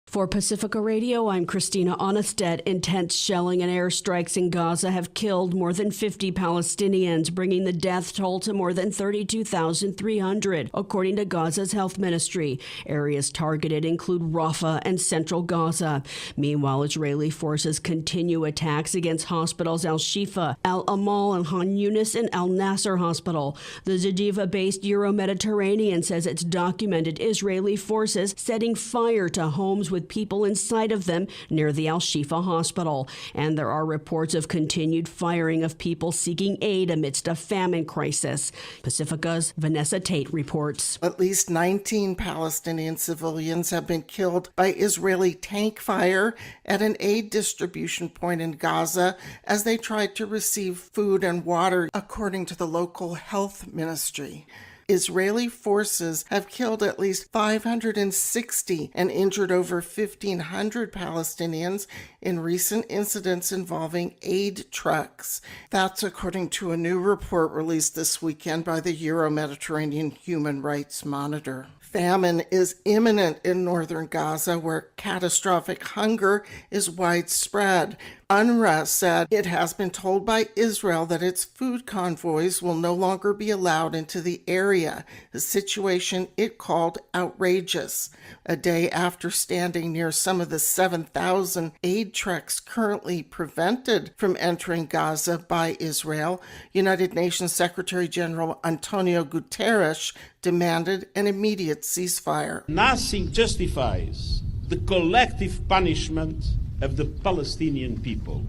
For Pacifica Radio, I'm Christina Onnested. Intense shelling and airstrikes in Gaza have killed more than 50 Palestinians, bringing the death toll to more than 32,300, according to Gaza's health ministry. Areas targeted include Rafah and central Gaza. Meanwhile, Israeli forces continue attacks against hospitals Al-Shifa, Al-Amal, and Han Yunis and Al-Nasser Hospital. The Geneva-based Euro-Mediterranean says it's documented Israeli forces setting fire to homes with people inside of them near the Al-Shifa hospital. And there are reports of continued firing of people seeking aid amidst a famine crisis. Pacifica's Vanessa Tate reports. At least 19 Palestinian civilians have been killed by Israeli tank fire at an aid distribution point in Gaza as they tried to receive food and water, according to the local health ministry. Israeli forces have killed at least 560 and injured over 1,500 Palestinians in recent incidents involving aid trucks. That's according to a new report released this weekend by the Euro-Mediterranean Human Rights Monitor. Famine is imminent in northern Gaza, where catastrophic hunger is widespread. UNRWA said it has been told by Israel that its food convoys will no longer be allowed into the area, a situation it called outrageous. A day after standing near some of the 7,000 aid trucks currently prevented from entering Gaza by Israel, United Nations Secretary General Antonio Guterres demanded an immediate ceasefire. Nothing justifies the collective punishment of the Palestinian people.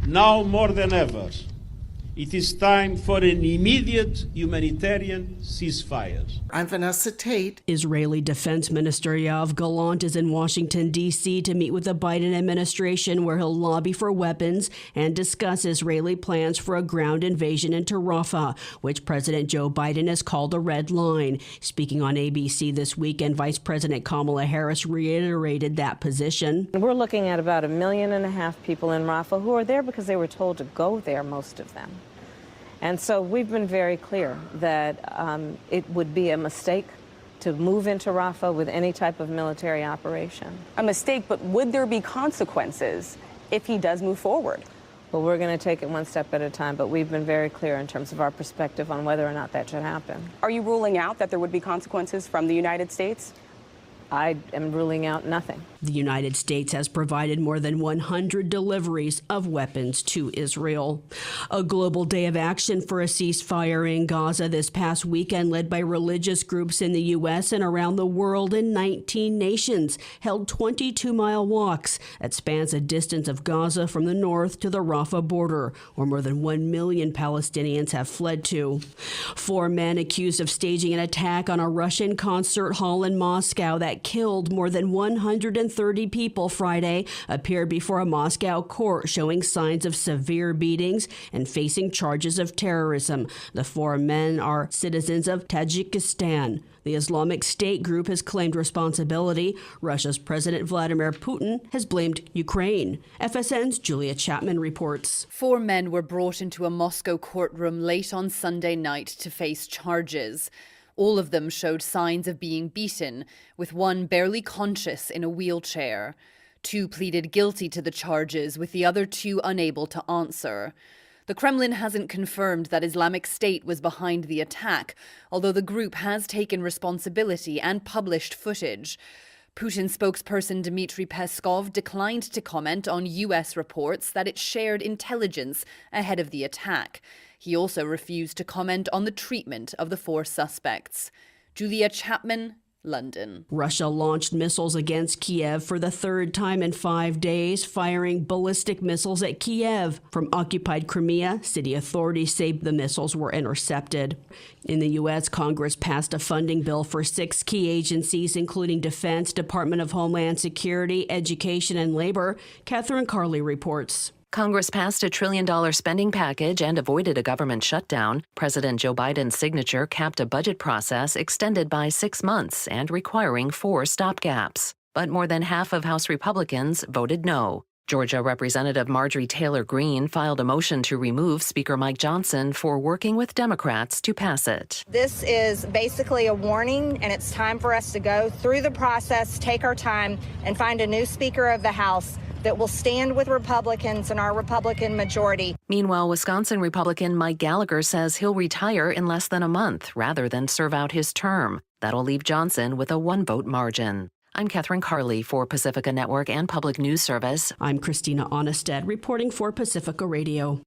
Now more than ever, it is time for an immediate humanitarian ceasefire. I'm Vanessa Tate. Israeli Defense Minister Yoav Gallant is in Washington, D.C. to meet with the Biden administration, where he'll lobby for weapons and discuss Israeli plans for a ground invasion into Rafah, which President Joe Biden has called a red line. Speaking on ABC this weekend, Vice President Kamala Harris reiterated that position. We're looking at about 1.5 million people in Rafah who are there because they were told to go there, most of them. And so we've been very clear that it would be a mistake to move into Rafah with any type of military operation. A mistake, but would there be consequences if he does move forward? Well, we're going to take it one step at a time, but we've been very clear in terms of our perspective on whether or not that should happen. Are you ruling out that there would be consequences from the United States? I am ruling out nothing. The United States has provided more than 100 deliveries of weapons to Israel. A global day of action for a ceasefire in Gaza this past weekend, led by religious groups in the U.S. and around the world in 19 nations, held 22-mile walks that spans a distance of Gaza from the north to the Rafah border, where more than 1 million Palestinians have fled to. 4 men accused of staging an attack on a Russian concert hall in Moscow that killed more than 130 people Friday appeared before a Moscow court, showing signs of severe beatings and facing charges of terrorism. The 4 men are citizens of Tajikistan. The Islamic State group has claimed responsibility. Russia's President Vladimir Putin has blamed Ukraine. FSN's Julia Chapman reports. 4 men were brought into a Moscow courtroom late on Sunday night to face charges. All of them showed signs of being beaten, with one barely conscious in a wheelchair. 2 pleaded guilty to the charges, with the other 2 unable to answer. The Kremlin hasn't confirmed that Islamic State was behind the attack, although the group has taken responsibility and published footage. Putin spokesperson Dmitry Peskov declined to comment on U.S. reports that it shared intelligence ahead of the attack. He also refused to comment on the treatment of the 4 suspects. Julia Chapman, London. Russia launched missiles against Kiev for the 3rd time in 5 days, firing ballistic missiles at Kiev. From occupied Crimea, city authorities say the missiles were intercepted. In the U.S., Congress passed a funding bill for 6 key agencies, including Defense, Department of Homeland Security, Education, and Labor. Catherine Carley reports. Congress passed a $1 trillion spending package and avoided a government shutdown. President Joe Biden's signature capped a budget process extended by 6 months and requiring 4 stopgaps. But more than half of House Republicans voted no. Georgia Representative Marjorie Taylor Greene filed a motion to remove Speaker Mike Johnson for working with Democrats to pass it. This is basically a warning, and it's time for us to go through the process, take our time, and find a new Speaker of the House that will stand with Republicans and our Republican majority. Meanwhile, Wisconsin Republican Mike Gallagher says he'll retire in less than a month rather than serve out his term. That'll leave Johnson with a 1-vote margin. I'm Catherine Carley for Pacifica Network and Public News Service. I'm Christina Onnested reporting for Pacifica Radio.